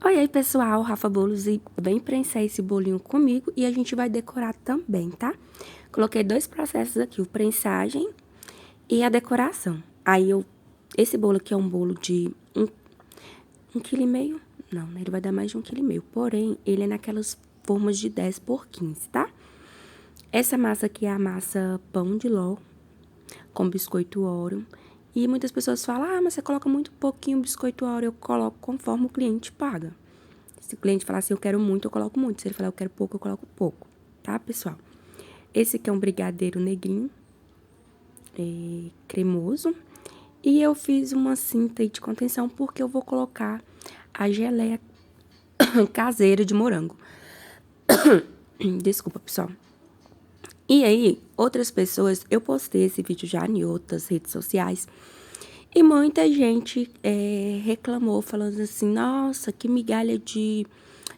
Oi aí, pessoal, Rafa Bolos, e vem prensar esse bolinho comigo e a gente vai decorar também, tá? Coloquei dois processos aqui, o prensagem e a decoração. Esse bolo aqui é um bolo de 1,5 kg, não, né? Ele vai dar mais de 1,5 kg, porém, ele é naquelas formas de 10 por 15, tá? Essa massa aqui é a massa pão de ló com biscoito Oreo. E muitas pessoas falam, mas você coloca muito pouquinho biscoito Oreo. Eu coloco conforme o cliente paga. Se o cliente falar assim, eu quero muito, eu coloco muito. Se ele falar, eu quero pouco, eu coloco pouco. Tá, pessoal? Esse aqui é um brigadeiro negrinho, cremoso. E eu fiz uma cinta aí de contenção porque eu vou colocar a geleia caseira de morango. Desculpa, pessoal. E aí, outras pessoas, eu postei esse vídeo já em outras redes sociais. E muita gente reclamou, falando assim, nossa, que migalha de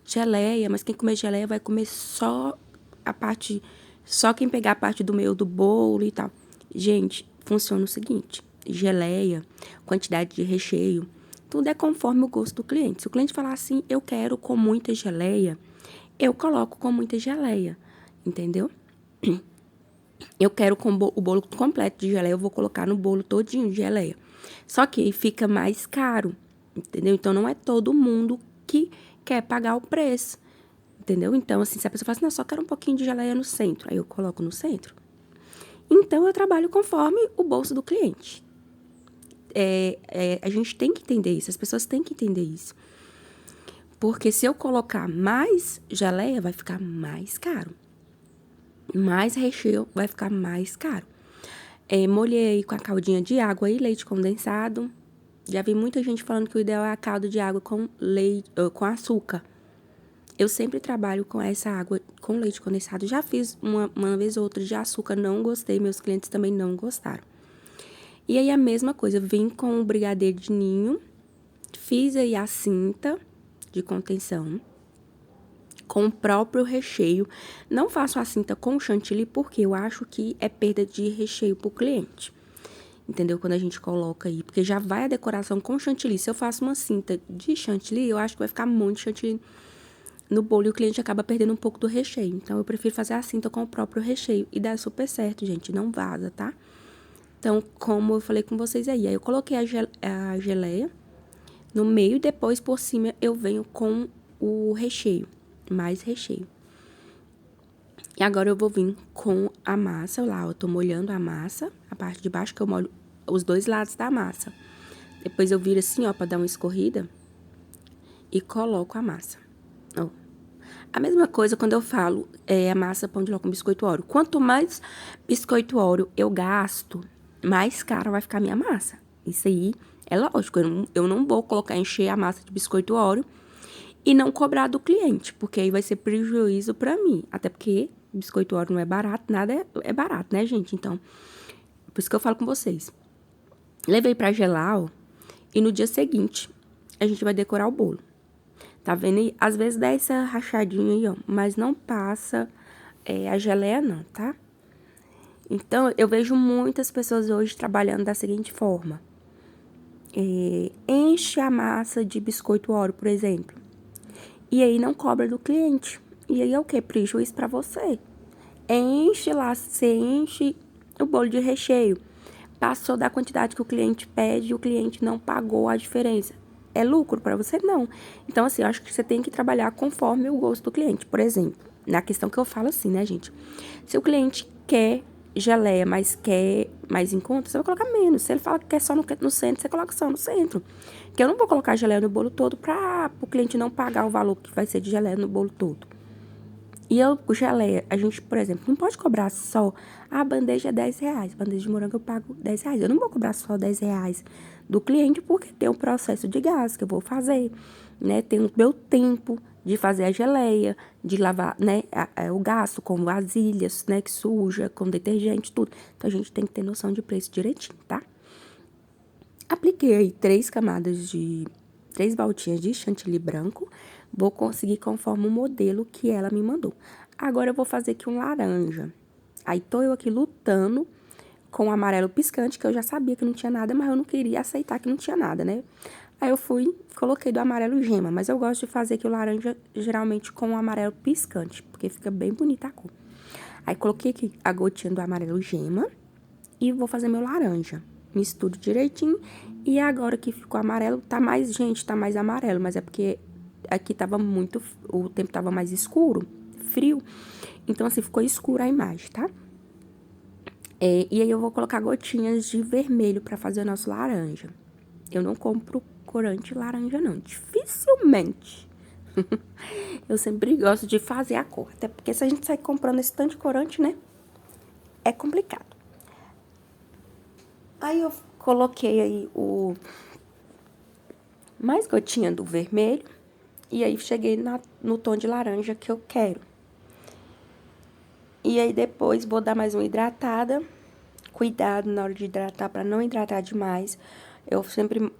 geleia, mas quem comer geleia vai comer só a parte, só quem pegar a parte do meio do bolo e tal. Gente, funciona o seguinte, geleia, quantidade de recheio, tudo é conforme o gosto do cliente. Se o cliente falar assim, eu quero com muita geleia, eu coloco com muita geleia, entendeu? Eu quero com o bolo completo de geleia, eu vou colocar no bolo todinho de geleia. Só que aí fica mais caro, entendeu? Então, não é todo mundo que quer pagar o preço, entendeu? Então, assim, se a pessoa fala assim, não, só quero um pouquinho de geleia no centro, aí eu coloco no centro. Então, eu trabalho conforme o bolso do cliente. A gente tem que entender isso, as pessoas têm que entender isso. Porque se eu colocar mais geleia, vai ficar mais caro. Mais recheio, vai ficar mais caro. Molhei com a caldinha de água e leite condensado. Já vi muita gente falando que o ideal é a calda de água com leite, com açúcar. Eu sempre trabalho com essa água com leite condensado. Já fiz uma vez ou outra de açúcar, não gostei. Meus clientes também não gostaram. E aí, a mesma coisa, vim com o brigadeiro de ninho. Fiz aí a cinta de contenção com o próprio recheio. Não faço a cinta com chantilly porque eu acho que é perda de recheio pro cliente. Entendeu? Quando a gente coloca aí, porque já vai a decoração com chantilly. Se eu faço uma cinta de chantilly, eu acho que vai ficar muito chantilly no bolo e o cliente acaba perdendo um pouco do recheio. Então, eu prefiro fazer a cinta com o próprio recheio. E dá super certo, gente, não vaza, tá? Então, como eu falei com vocês aí eu coloquei a geleia no meio e depois por cima eu venho com o recheio, mais recheio. E agora eu vou vir com a massa, lá, eu tô molhando a massa, a parte de baixo que eu molho os dois lados da massa. Depois eu viro assim, ó, pra dar uma escorrida e coloco a massa. Ó. A mesma coisa quando eu falo a massa pão de ló com biscoito Oreo. Quanto mais biscoito Oreo eu gasto, mais cara vai ficar a minha massa. Isso aí é lógico, eu não vou colocar, encher a massa de biscoito Oreo e não cobrar do cliente, porque aí vai ser prejuízo pra mim. Até porque biscoito Oreo não é barato, nada é barato, né, gente? Então, por isso que eu falo com vocês. Levei pra gelar, ó, e no dia seguinte a gente vai decorar o bolo. Tá vendo aí? Às vezes dá essa rachadinha aí, ó, mas não passa a geleia não, tá? Então, eu vejo muitas pessoas hoje trabalhando da seguinte forma. Enche a massa de biscoito Oreo, por exemplo. E aí não cobra do cliente. E aí é o quê? Prejuízo pra você. Enche lá, você enche o bolo de recheio. Passou da quantidade que o cliente pede e o cliente não pagou a diferença. É lucro para você? Não. Então, assim, eu acho que você tem que trabalhar conforme o gosto do cliente. Por exemplo, na questão que eu falo assim, né, gente? Se o cliente quer geleia, mas quer mais em conta, você vai colocar menos. Se ele fala que quer só no centro, você coloca só no centro. Porque eu não vou colocar geleia no bolo todo para o cliente não pagar o valor que vai ser de geleia no bolo todo. E geleia, a gente, por exemplo, não pode cobrar só a bandeja é R$ 10. Bandeja de morango eu pago R$ 10. Eu não vou cobrar só R$ 10 do cliente, porque tem um processo de gás que eu vou fazer, né? Tem o meu tempo de fazer a geleia, de lavar, né? O gasto com vasilhas, né? Que suja, com detergente, tudo. Então, a gente tem que ter noção de preço direitinho, tá? Apliquei aí 3 voltinhas de chantilly branco. Vou conseguir conforme o modelo que ela me mandou. Agora, eu vou fazer aqui um laranja. Aí, tô eu aqui lutando com o amarelo piscante, que eu já sabia que não tinha nada, mas eu não queria aceitar que não tinha nada, né? Aí eu fui, coloquei do amarelo gema, mas eu gosto de fazer aqui o laranja geralmente com o amarelo piscante, porque fica bem bonita a cor. Aí coloquei aqui a gotinha do amarelo gema e vou fazer meu laranja. Misturo direitinho e agora que ficou amarelo, tá mais, gente, tá mais amarelo, mas é porque aqui tava muito, o tempo tava mais escuro, frio, então assim ficou escura a imagem, tá? E aí eu vou colocar gotinhas de vermelho pra fazer o nosso laranja. Eu não compro corante laranja, não. Dificilmente. Eu sempre gosto de fazer a cor. Até porque se a gente sair comprando esse tanto de corante, né? É complicado. Aí eu coloquei aí mais gotinha do vermelho. E aí cheguei no tom de laranja que eu quero. E aí depois vou dar mais uma hidratada. Cuidado na hora de hidratar para não hidratar demais. Eu sempre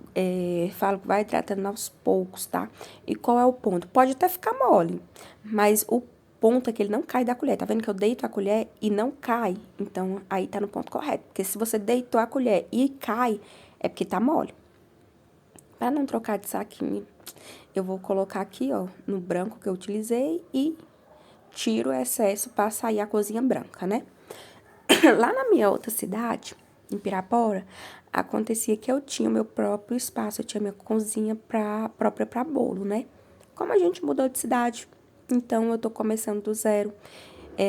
falo que vai hidratando aos poucos, tá? E qual é o ponto? Pode até ficar mole, mas o ponto é que ele não cai da colher. Tá vendo que eu deito a colher e não cai? Então, aí tá no ponto correto. Porque se você deitou a colher e cai, é porque tá mole. Pra não trocar de saquinho, eu vou colocar aqui, ó, no branco que eu utilizei e tiro o excesso pra sair a cozinha branca, né? Lá na minha outra cidade, em Pirapora, acontecia que eu tinha o meu próprio espaço, eu tinha minha cozinha própria para bolo, né? Como a gente mudou de cidade, então eu tô começando do zero.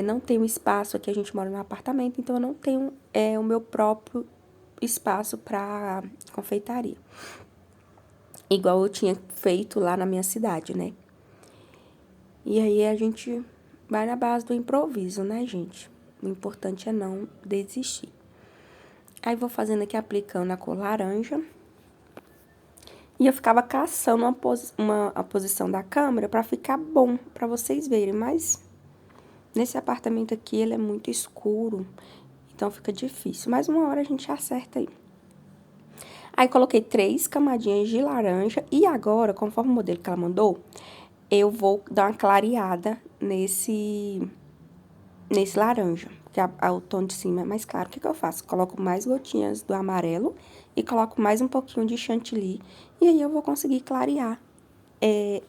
Não tenho espaço aqui, a gente mora num apartamento, então eu não tenho o meu próprio espaço para confeitaria. Igual eu tinha feito lá na minha cidade, né? E aí a gente vai na base do improviso, né, gente? O importante é não desistir. Aí, vou fazendo aqui, aplicando a cor laranja. E eu ficava caçando a posição da câmera pra ficar bom, pra vocês verem. Mas, nesse apartamento aqui, ele é muito escuro, então fica difícil. Mas uma hora a gente acerta aí. Aí, coloquei 3 camadinhas de laranja. E agora, conforme o modelo que ela mandou, eu vou dar uma clareada nesse laranja, que o tom de cima é mais claro. O que eu faço? Coloco mais gotinhas do amarelo e coloco mais um pouquinho de chantilly. E aí, eu vou conseguir clarear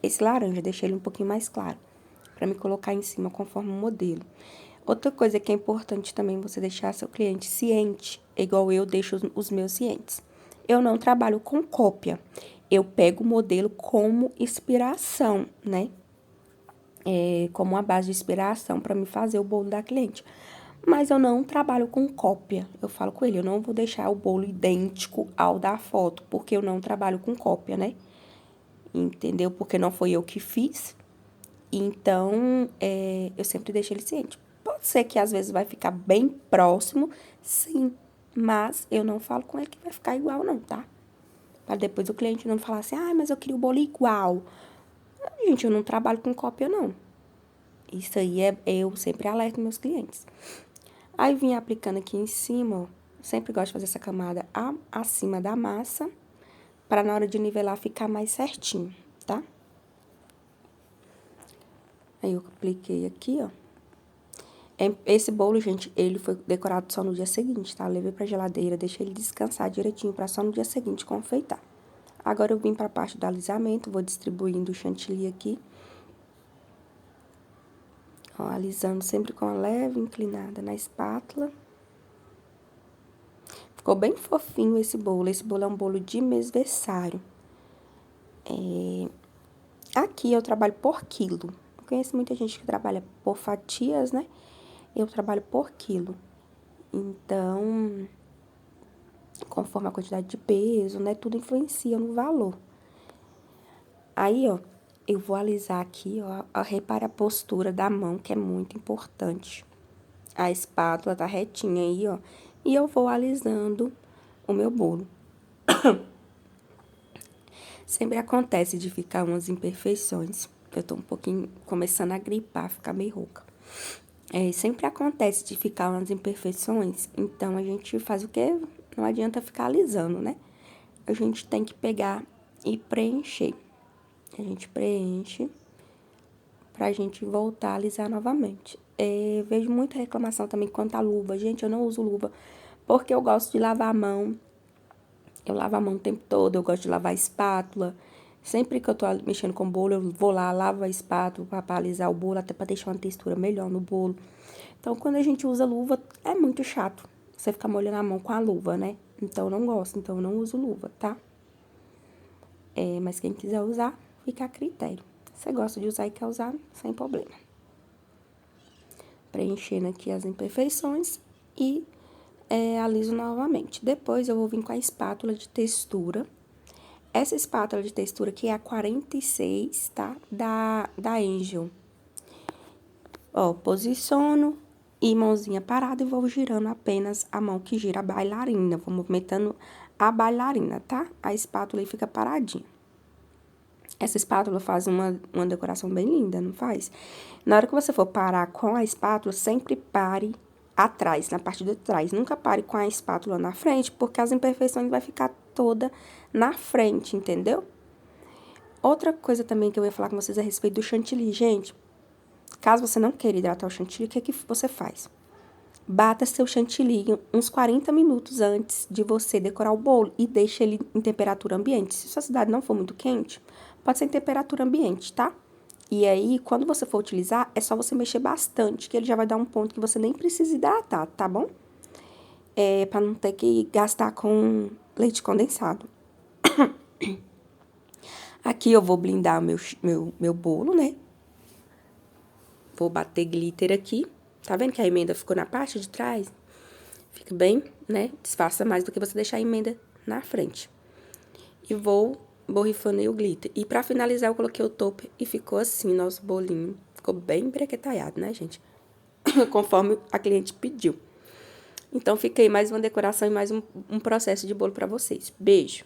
esse laranja, deixar ele um pouquinho mais claro, pra me colocar em cima conforme o modelo. Outra coisa que é importante também você deixar seu cliente ciente, igual eu deixo os meus cientes. Eu não trabalho com cópia. Eu pego o modelo como inspiração, né? Como uma base de inspiração para me fazer o bolo da cliente. Mas eu não trabalho com cópia. Eu falo com ele, eu não vou deixar o bolo idêntico ao da foto, porque eu não trabalho com cópia, né? Entendeu? Porque não foi eu que fiz. Então, eu sempre deixo ele ciente. Pode ser que às vezes vai ficar bem próximo, sim. Mas eu não falo com ele que vai ficar igual, não, tá? Para depois o cliente não falar assim, mas eu queria o bolo igual. Gente, eu não trabalho com cópia, não. Isso aí eu sempre alerto meus clientes. Aí, vim aplicando aqui em cima, ó. Sempre gosto de fazer essa camada acima da massa, para na hora de nivelar ficar mais certinho, tá? Aí, eu apliquei aqui, ó. Esse bolo, gente, ele foi decorado só no dia seguinte, tá? Eu levei pra geladeira, deixei ele descansar direitinho pra só no dia seguinte confeitar. Agora, eu vim pra parte do alisamento, vou distribuindo o chantilly aqui. Ó, alisando sempre com a leve inclinada na espátula. Ficou bem fofinho esse bolo. Esse bolo é um bolo de mêsversário. Aqui eu trabalho por quilo. Eu conheço muita gente que trabalha por fatias, né? Eu trabalho por quilo. Então, conforme a quantidade de peso, né? Tudo influencia no valor. Aí, ó, eu vou alisar aqui, ó. Repare a postura da mão, que é muito importante. A espátula tá retinha aí, ó. E eu vou alisando o meu bolo. Sempre acontece de ficar umas imperfeições. Eu tô um pouquinho começando a gripar, ficar meio rouca. Sempre acontece de ficar umas imperfeições, então a gente faz o quê? Não adianta ficar alisando, né? A gente tem que pegar e preencher. A gente preenche pra gente voltar a alisar novamente. Vejo muita reclamação também quanto à luva. Gente, eu não uso luva porque eu gosto de lavar a mão Eu lavo a mão o tempo todo, eu gosto de lavar a espátula. Sempre que eu tô mexendo com o bolo, eu vou lá, lavo a espátula pra alisar o bolo, até pra deixar uma textura melhor no bolo. Então, quando a gente usa luva, é muito chato você ficar molhando a mão com a luva, né? Então, eu não gosto, então eu não uso luva, tá? Mas quem quiser usar, fica a critério. Você gosta de usar e quer usar, sem problema. Preenchendo aqui as imperfeições e aliso novamente. Depois, eu vou vir com a espátula de textura. Essa espátula de textura aqui é a 46, tá? Da Angel. Ó, posiciono e mãozinha parada e vou girando apenas a mão que gira a bailarina. Vou movimentando a bailarina, tá? A espátula aí fica paradinha. Essa espátula faz uma decoração bem linda, não faz? Na hora que você for parar com a espátula, sempre pare atrás, na parte de trás. Nunca pare com a espátula na frente, porque as imperfeições vai ficar toda na frente, entendeu? Outra coisa também que eu ia falar com vocês a respeito do chantilly, gente. Caso você não queira hidratar o chantilly, o que você faz? Bata seu chantilly uns 40 minutos antes de você decorar o bolo e deixa ele em temperatura ambiente. Se sua cidade não for muito quente, pode ser em temperatura ambiente, tá? E aí, quando você for utilizar, é só você mexer bastante, que ele já vai dar um ponto que você nem precisa hidratar, tá bom? Pra não ter que gastar com leite condensado. Aqui eu vou blindar o meu bolo, né? Vou bater glitter aqui. Tá vendo que a emenda ficou na parte de trás? Fica bem, né? Disfarça mais do que você deixar a emenda na frente. E vou borrifando aí o glitter. E pra finalizar, eu coloquei o topo e ficou assim, nosso bolinho. Ficou bem brequetalhado, né, gente? Conforme a cliente pediu. Então, fica aí mais uma decoração e mais um processo de bolo pra vocês. Beijo!